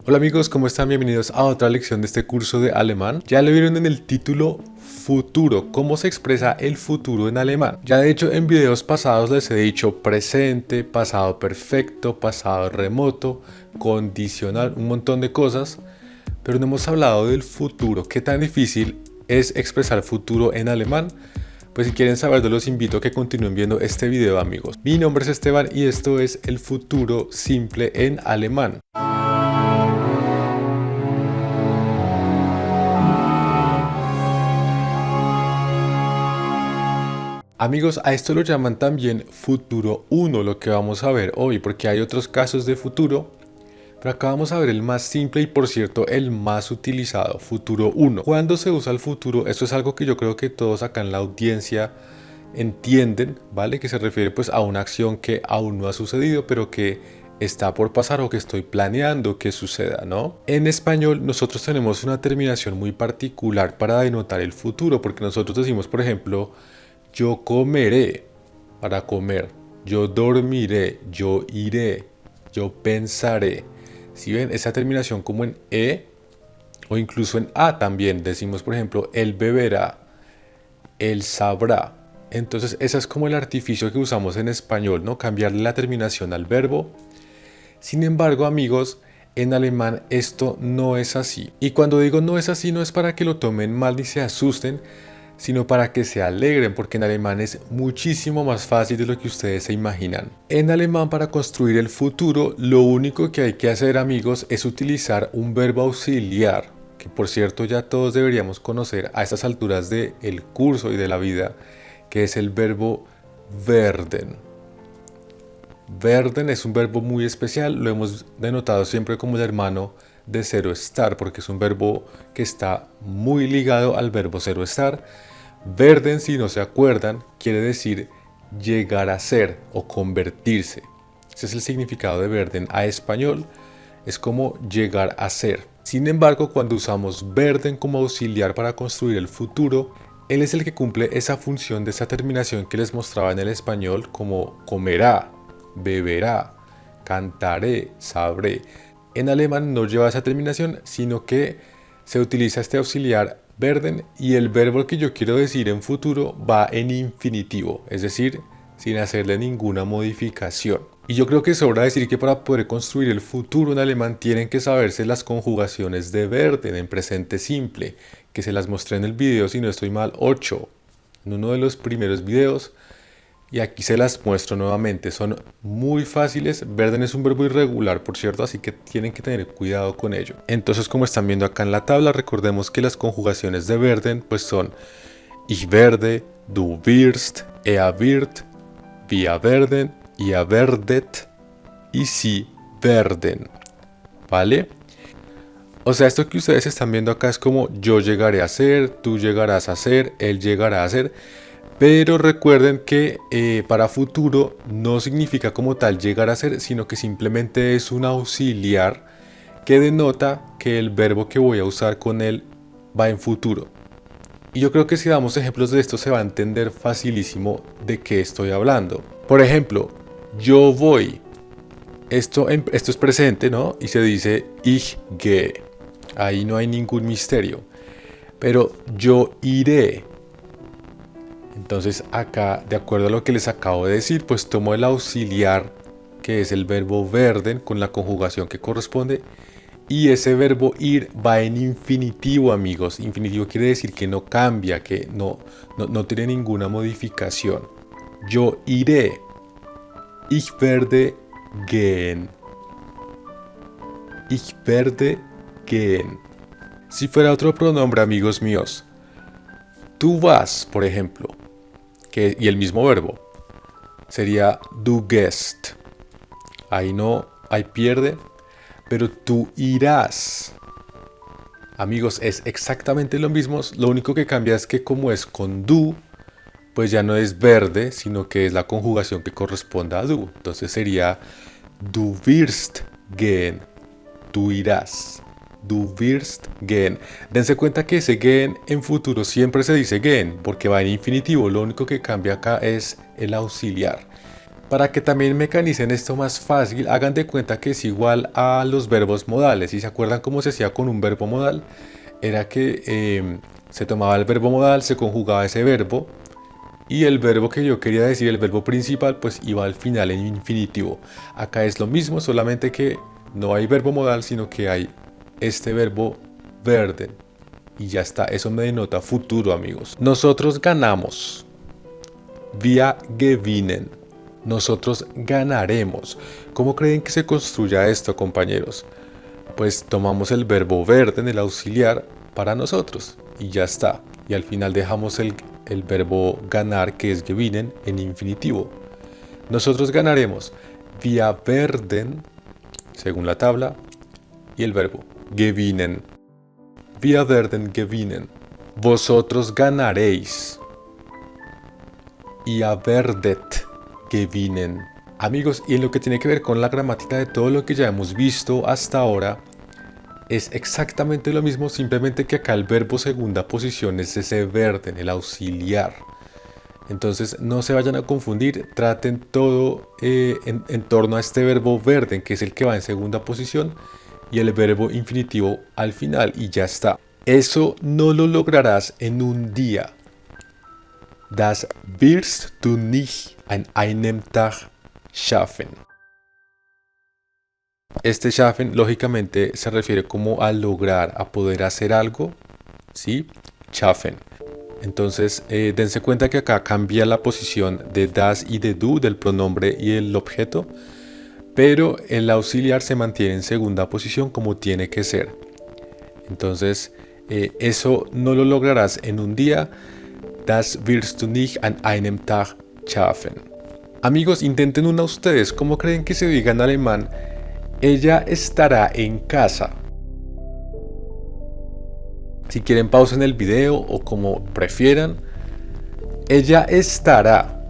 Hola amigos, ¿cómo están? Bienvenidos a otra lección de este curso de alemán. Ya lo vieron en el título futuro, cómo se expresa el futuro en alemán. Ya de hecho en videos pasados les he dicho presente, pasado perfecto, pasado remoto, condicional, un montón de cosas, pero no hemos hablado del futuro. ¿Qué tan difícil es expresar futuro en alemán? Pues si quieren saberlo, los invito a que continúen viendo este video, amigos. Mi nombre es Esteban y esto es el futuro simple en alemán. Amigos, a esto lo llaman también futuro 1, lo que vamos a ver hoy, porque hay otros casos de futuro, pero acá vamos a ver el más simple y por cierto el más utilizado, futuro 1. ¿Cuándo se usa el futuro? Esto es algo que yo creo que todos acá en la audiencia entienden, ¿vale? Que se refiere pues a una acción que aún no ha sucedido, pero que está por pasar o que estoy planeando que suceda, ¿no? En español nosotros tenemos una terminación muy particular para denotar el futuro, porque nosotros decimos, por ejemplo, yo comeré para comer, yo dormiré, yo iré, yo pensaré. Si ven esa terminación como en E o incluso en A también, decimos por ejemplo, él beberá, él sabrá. Entonces ese es como el artificio que usamos en español, ¿no? Cambiarle la terminación al verbo. Sin embargo, amigos, en alemán esto no es así. Y cuando digo no es así, no es para que lo tomen mal ni se asusten, sino para que se alegren, porque en alemán es muchísimo más fácil de lo que ustedes se imaginan. En alemán, para construir el futuro, lo único que hay que hacer, amigos, es utilizar un verbo auxiliar, que por cierto ya todos deberíamos conocer a estas alturas del curso y de la vida, que es el verbo werden. Werden es un verbo muy especial, lo hemos denotado siempre como el hermano de cero estar, porque es un verbo que está muy ligado al verbo cero estar. Werden, si no se acuerdan, quiere decir llegar a ser o convertirse. Ese es el significado de werden a español, es como llegar a ser. Sin embargo, cuando usamos werden como auxiliar para construir el futuro, él es el que cumple esa función de esa terminación que les mostraba en el español como comerá, beberá, cantaré, sabré. En alemán no lleva esa terminación, sino que se utiliza este auxiliar werden y el verbo que yo quiero decir en futuro va en infinitivo, es decir, sin hacerle ninguna modificación. Y yo creo que sobra decir que para poder construir el futuro en alemán tienen que saberse las conjugaciones de werden en presente simple, que se las mostré en el video, si no estoy mal, 8, en uno de los primeros videos. Y aquí se las muestro nuevamente, son muy fáciles. Werden es un verbo irregular, por cierto, así que tienen que tener cuidado con ello. Entonces, como están viendo acá en la tabla, recordemos que las conjugaciones de werden pues son ich werde, du wirst, er wird, wir werden, ihr werdet y sie werden, ¿vale? O sea, esto que ustedes están viendo acá es como yo llegaré a ser, tú llegarás a ser, él llegará a ser. Pero recuerden que para futuro no significa como tal llegar a ser, sino que simplemente es un auxiliar que denota que el verbo que voy a usar con él va en futuro. Y yo creo que si damos ejemplos de esto se va a entender facilísimo de qué estoy hablando. Por ejemplo, yo voy. Esto es presente, ¿no? Y se dice ich gehe. Ahí no hay ningún misterio. Pero yo iré. Entonces acá, de acuerdo a lo que les acabo de decir, pues tomo el auxiliar, que es el verbo werden, con la conjugación que corresponde. Y ese verbo ir va en infinitivo, amigos. Infinitivo quiere decir que no cambia, que no tiene ninguna modificación. Yo iré. Ich werde gehen. Ich werde gehen. Si fuera otro pronombre, amigos míos, tú vas, por ejemplo, y el mismo verbo, sería du gehst. Ahí no hay pierde, pero tú irás. Amigos, es exactamente lo mismo, lo único que cambia es que como es con du, pues ya no es verde, sino que es la conjugación que corresponde a du. Entonces sería du wirst gehen, tú irás. Du wirst gehen. Dense cuenta que ese gehen en futuro siempre se dice gehen, porque va en infinitivo, lo único que cambia acá es el auxiliar. Para que también mecanicen esto más fácil, hagan de cuenta que es igual a los verbos modales. ¿Y se acuerdan cómo se hacía con un verbo modal? Era que se tomaba el verbo modal, se conjugaba ese verbo y el verbo que yo quería decir, el verbo principal, pues iba al final en infinitivo. Acá es lo mismo, solamente que no hay verbo modal, sino que hay este verbo werden. Y ya está, eso me denota futuro, amigos. Nosotros ganamos. Wir gewinnen. Nosotros ganaremos. ¿Cómo creen que se construya esto, compañeros? Pues tomamos el verbo werden, el auxiliar, para nosotros. Y ya está. Y al final dejamos el verbo ganar, que es gewinnen, en infinitivo. Nosotros ganaremos. Wir werden, según la tabla, y el verbo gewinnen. Wir werden gewinnen. Vosotros ganaréis. Ihr werdet gewinnen. Amigos, y en lo que tiene que ver con la gramática de todo lo que ya hemos visto hasta ahora, es exactamente lo mismo, simplemente que acá el verbo segunda posición es ese werden, el auxiliar. Entonces no se vayan a confundir, traten todo en torno a este verbo werden, que es el que va en segunda posición, y el verbo infinitivo al final, y ya está. Eso no lo lograrás en un día. Das wirst du nicht an einem Tag schaffen. Este schaffen lógicamente se refiere como a lograr, a poder hacer algo, ¿sí? Schaffen. Entonces dense cuenta que acá cambia la posición de das y de du, del pronombre y el objeto, pero el auxiliar se mantiene en segunda posición como tiene que ser. Entonces eso no lo lograrás en un día. Das wirst du nicht an einem Tag schaffen. Amigos, intenten una ustedes. ¿Cómo creen que se diga en alemán? Ella estará en casa. Si quieren pausen el video o como prefieran. Ella estará.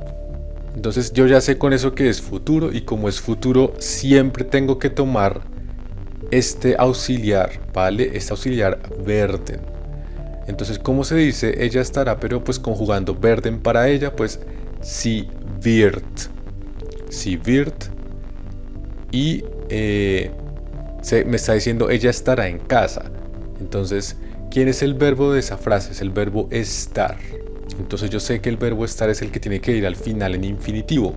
Entonces yo ya sé con eso que es futuro, y como es futuro siempre tengo que tomar este auxiliar, ¿vale? Este auxiliar werden. Entonces, ¿cómo se dice? Ella estará, pero pues conjugando werden para ella, pues sie wird. Sie wird. Y me está diciendo ella estará en casa. Entonces, ¿quién es el verbo de esa frase? Es el verbo estar. Entonces yo sé que el verbo estar es el que tiene que ir al final en infinitivo.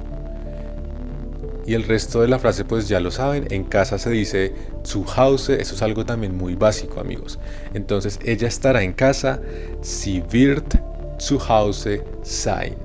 Y el resto de la frase pues ya lo saben, en casa se dice zu Hause, eso es algo también muy básico, amigos. Entonces ella estará en casa, sie wird zu Hause sein.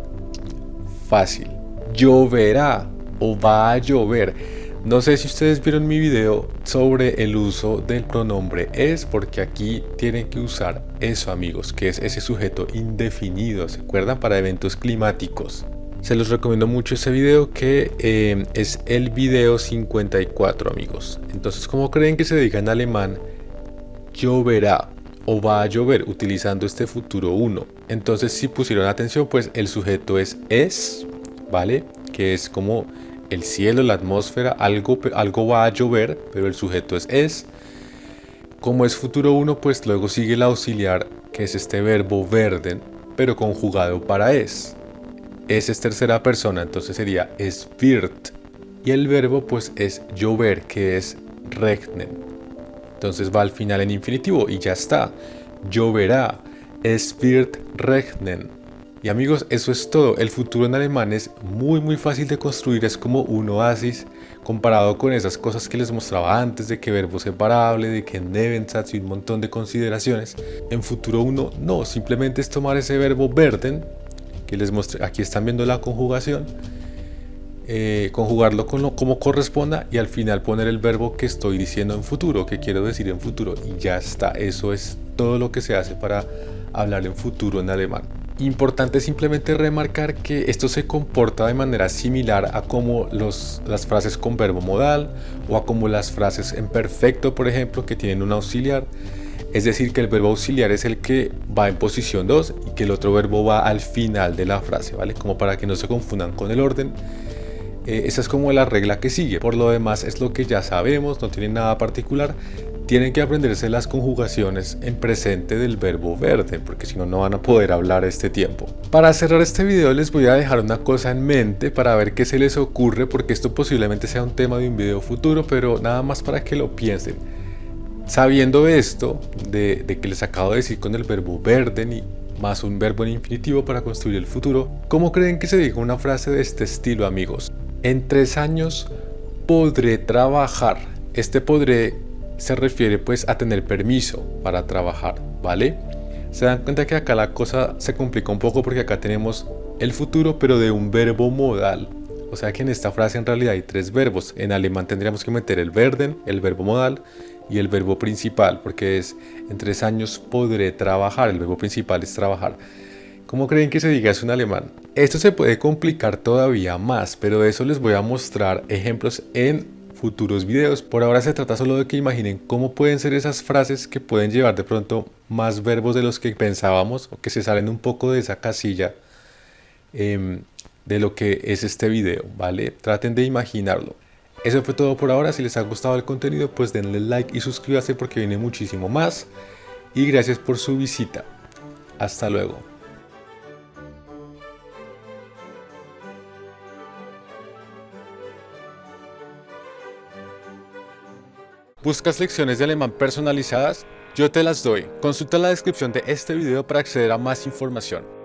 Fácil. Lloverá o va a llover. No sé si ustedes vieron mi video sobre el uso del pronombre es, porque aquí tienen que usar eso, amigos, que es ese sujeto indefinido, ¿se acuerdan? Para eventos climáticos. Se los recomiendo mucho ese video, que es el video 54, amigos. Entonces, ¿cómo creen que se diga en alemán lloverá o va a llover utilizando este futuro 1? Entonces, si pusieron atención, pues el sujeto es, ¿vale? Que es como el cielo, la atmósfera, algo va a llover, pero el sujeto es. Como es futuro 1, pues luego sigue el auxiliar, que es este verbo werden, pero conjugado para es. Es tercera persona, entonces sería es wird. Y el verbo pues es llover, que es regnen. Entonces va al final en infinitivo y ya está. Lloverá, es wird regnen. Y amigos, eso es todo. El futuro en alemán es muy fácil de construir, es como un oasis comparado con esas cosas que les mostraba antes, de que verbo separable, de que Nebensatz y un montón de consideraciones. En futuro 1 no, simplemente es tomar ese verbo werden, que les mostré, aquí están viendo la conjugación, conjugarlo como corresponda y al final poner el verbo que estoy diciendo en futuro, que quiero decir en futuro, y ya está. Eso es todo lo que se hace para hablar en futuro en alemán. Importante simplemente remarcar que esto se comporta de manera similar a como las frases con verbo modal o a como las frases en perfecto, por ejemplo, que tienen un auxiliar. Es decir, que el verbo auxiliar es el que va en posición 2 y que el otro verbo va al final de la frase, ¿vale? Como para que no se confundan con el orden. Esa es como la regla que sigue. Por lo demás es lo que ya sabemos, no tiene nada particular. tienen que aprenderse las conjugaciones en presente del verbo verde, porque si no, no van a poder hablar este tiempo. Para cerrar este video les voy a dejar una cosa en mente para ver qué se les ocurre, porque esto posiblemente sea un tema de un video futuro, pero nada más para que lo piensen. Sabiendo esto, de que les acabo de decir con el verbo verden y más un verbo en infinitivo para construir el futuro, ¿cómo creen que se diga una frase de este estilo, amigos? En 3 años podré trabajar. Este podré se refiere pues a tener permiso para trabajar, ¿vale? Se dan cuenta que acá la cosa se complica un poco porque acá tenemos el futuro pero de un verbo modal. O sea que en esta frase en realidad hay 3 verbos. En alemán tendríamos que meter el werden, el verbo modal y el verbo principal, porque es en 3 años podré trabajar. El verbo principal es trabajar. ¿Cómo creen que se diga eso en alemán? Esto se puede complicar todavía más, pero de eso les voy a mostrar ejemplos en futuros videos. Por ahora se trata solo de que imaginen cómo pueden ser esas frases que pueden llevar de pronto más verbos de los que pensábamos o que se salen un poco de esa casilla de lo que es este video, ¿vale? Traten de imaginarlo. Eso fue todo por ahora. Si les ha gustado el contenido, pues denle like y suscríbanse porque viene muchísimo más. Y gracias por su visita. Hasta luego. ¿Buscas lecciones de alemán personalizadas? Yo te las doy. Consulta la descripción de este video para acceder a más información.